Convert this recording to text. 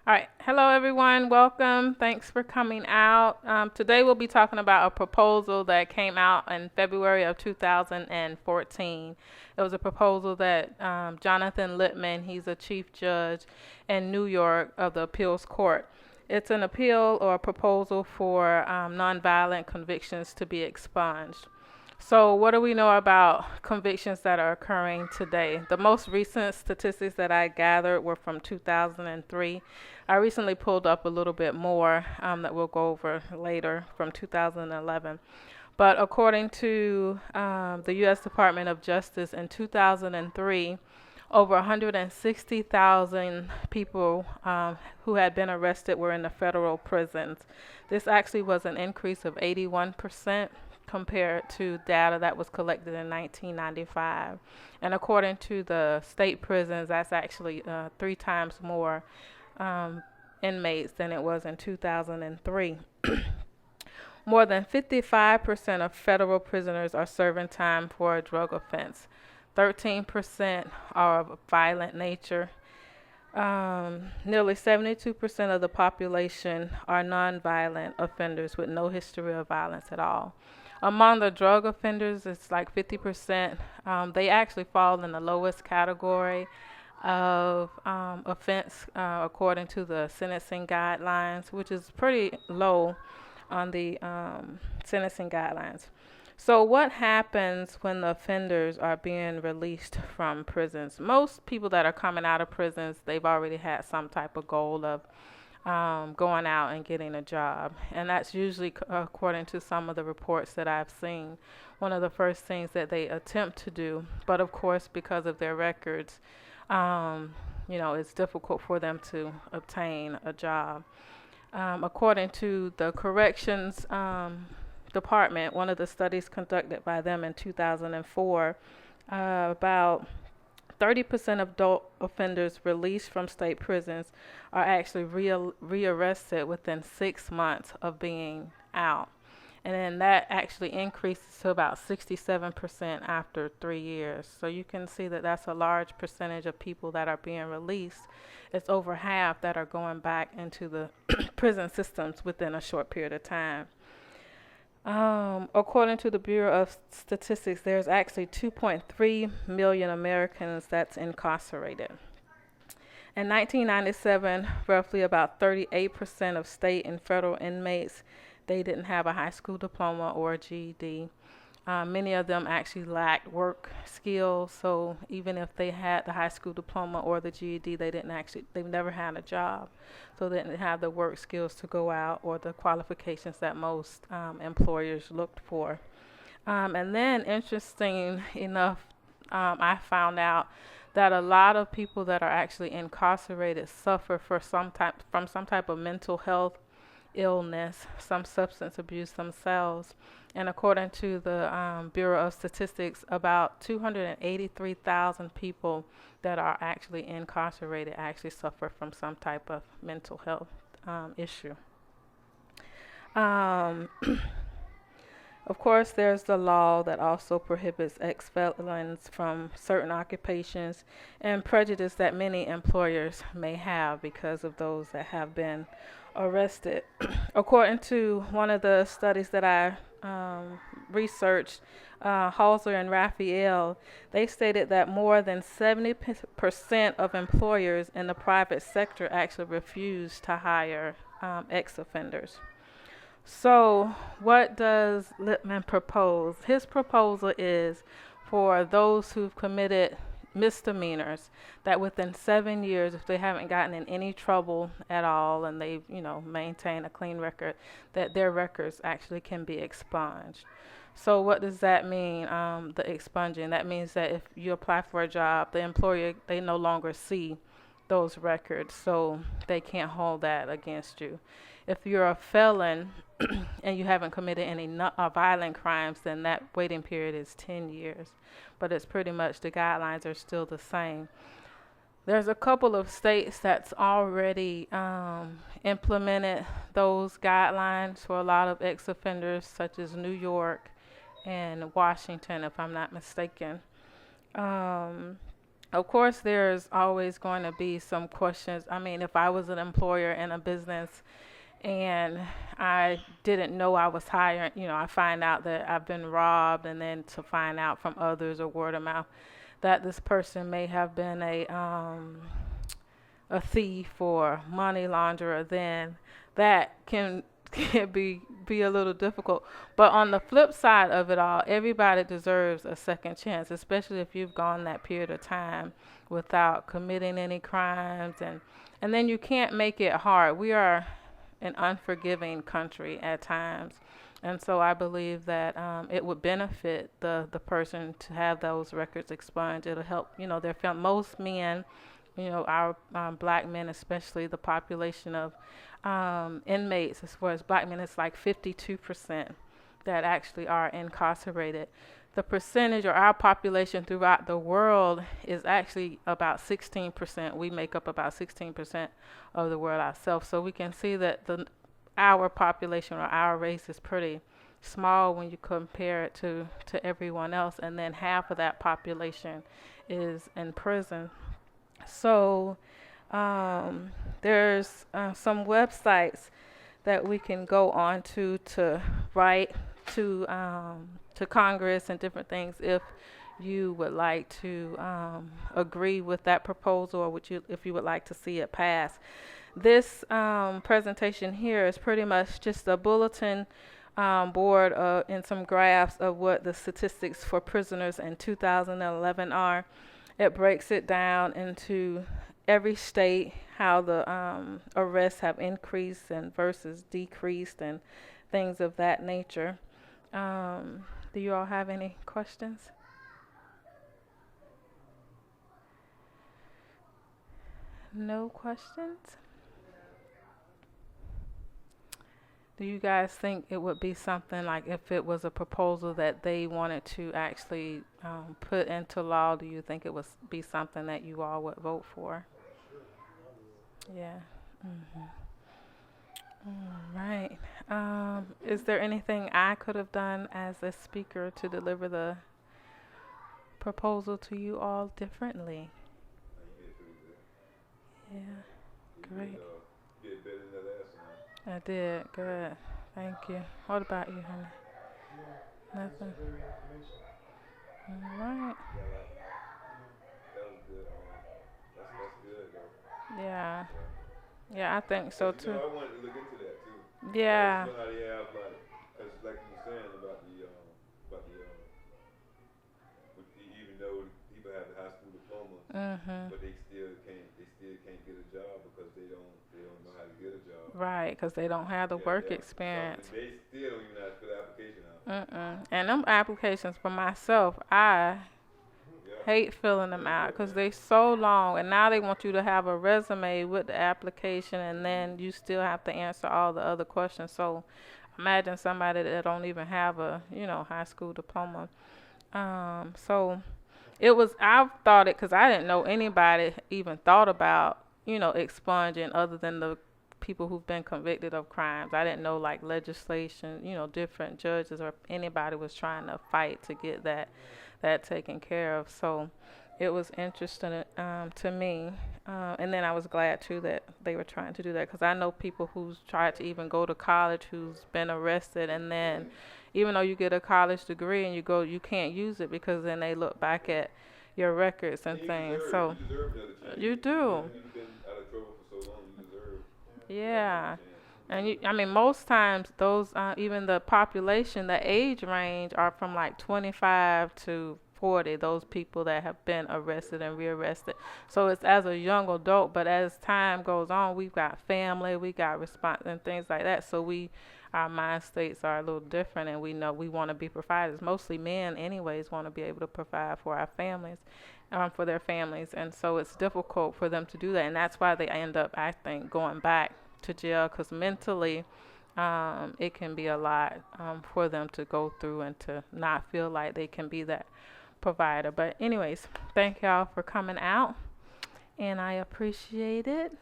All right. Hello, everyone. Welcome. Thanks for coming out. Today, we'll be talking about a proposal that came out in February of 2014. It was a proposal that Jonathan Littman, he's a chief judge in New York of the appeals court. It's an appeal or a proposal for nonviolent convictions to be expunged. So, what do we know about convictions that are occurring today? The most recent statistics that I gathered were from 2003. I recently pulled up a little bit more that we'll go over later from 2011. But according to the U.S. Department of Justice in 2003, over 160,000 people who had been arrested were in the federal prisons. This actually was an increase of 81% compared to data that was collected in 1995. And according to the state prisons, that's actually 3 times more inmates than it was in 2003. More than 55% of federal prisoners are serving time for a drug offense. 13% are of a violent nature. Nearly 72% of the population are nonviolent offenders with no history of violence at all. Among the drug offenders, it's like 50%. They actually fall in the lowest category of offense according to the sentencing guidelines, which is pretty low on the sentencing guidelines. So what happens when the offenders are being released from prisons? Most people that are coming out of prisons, they've already had some type of goal of going out and getting a job. And that's usually, according to some of the reports that I've seen, one of the first things that they attempt to do. But of course, because of their records, it's difficult for them to obtain a job. According to the corrections department, one of the studies conducted by them in 2004, about 30% of adult offenders released from state prisons are actually rearrested within 6 months of being out. And then that actually increases to about 67% after 3 years. So you can see that that's a large percentage of people that are being released. It's over half that are going back into the prison systems within a short period of time. According to the Bureau of Statistics, there's actually 2.3 million Americans that's incarcerated. In 1997, roughly about 38% of state and federal inmates, they didn't have a high school diploma or a GED. Many of them actually lacked work skills, so even if they had the high school diploma or the GED, they've never had a job. So they didn't have the work skills to go out or the qualifications that most employers looked for. And then, interesting enough, I found out that a lot of people that are actually incarcerated suffer from some type of mental health illness, some substance abuse themselves. And according to the Bureau of Statistics, about 283,000 people that are actually incarcerated actually suffer from some type of mental health issue. Um, of course, there's the law that also prohibits ex-felons from certain occupations and prejudice that many employers may have because of those that have been arrested. According to one of the studies that I researched, Halser and Raphael, they stated that more than 70% of employers in the private sector actually refuse to hire ex-offenders. So, what does Littman propose? His proposal is for those who've committed misdemeanors that within 7 years, if they haven't gotten in any trouble at all and they've, maintained a clean record, that their records actually can be expunged. So what does that mean, the expunging? That means that if you apply for a job, the employer, they no longer see those records, so they can't hold that against you. If you're a felon and you haven't committed any violent crimes, then that waiting period is 10 years. But it's pretty much the guidelines are still the same. There's a couple of states that's already implemented those guidelines for a lot of ex-offenders, such as New York and Washington, if I'm not mistaken. Of course, there's always going to be some questions. I mean, if I was an employer in a business and I didn't know I was hiring, I find out that I've been robbed, and then to find out from others or word of mouth that this person may have been a thief or money launderer, then that can can be a little difficult. But on the flip side of it all, everybody deserves a second chance, especially if you've gone that period of time without committing any crimes, and then you can't make it hard. We are an unforgiving country at times. And so I believe that it would benefit the person to have those records expunged. It'll help, their family. Most men, our black men, especially the population of inmates, as far as black men, it's like 52% that actually are incarcerated. The percentage, or our population throughout the world, is actually about 16%. We make up about 16% of the world ourselves. So we can see that our population, or our race, is pretty small when you compare it to everyone else. And then half of that population is in prison. So there's some websites that we can go on to write to Congress and different things if you would like to agree with that proposal, or if you would like to see it pass. This presentation here is pretty much just a bulletin board and some graphs of what the statistics for prisoners in 2011 are. It breaks it down into every state, how the arrests have increased and versus decreased and things of that nature. Do you all have any questions? No questions? Do you guys think it would be something like, if it was a proposal that they wanted to actually put into law, do you think it would be something that you all would vote for? Yeah. All right. Is there anything I could have done as a speaker to deliver the proposal to you all differently? Yeah. Great. I did. Good. Thank you. What about you, honey? Nothing. All right. Yeah. Yeah, I think so too. I wanted to look into that too. Yeah. You know how they have because like you were saying about even though people have the high school diploma, but they still can't get a job because they don't know how to get a job. Right, because they don't have the work experience. So they still don't even have to fill the application out. And them applications for myself, I hate filling them out because they so long, and now they want you to have a resume with the application, and then you still have to answer all the other questions. So imagine somebody that don't even have a high school diploma. So I thought it, because I didn't know anybody even thought about expunging other than the people who've been convicted of crimes. I didn't know like legislation, different judges or anybody was trying to fight to get that taken care of. So it was interesting to me. And then I was glad too that they were trying to do that, because I know people who's tried to even go to college who's been arrested, and then even though you get a college degree and you can't use it because then they look back at your records and things. So you do. You've been out of trouble for so long, you deserve. Yeah. And most times those, even the population, the age range are from like 25 to 40, those people that have been arrested and rearrested. So it's as a young adult, but as time goes on, we've got family, we got response and things like that. So our mind states are a little different, and we know we want to be providers. Mostly men anyways want to be able to provide for our families, for their families. And so it's difficult for them to do that. And that's why they end up, I think, going back to jail, because mentally it can be a lot for them to go through and to not feel like they can be that provider. But anyways, thank y'all for coming out, and I appreciate it.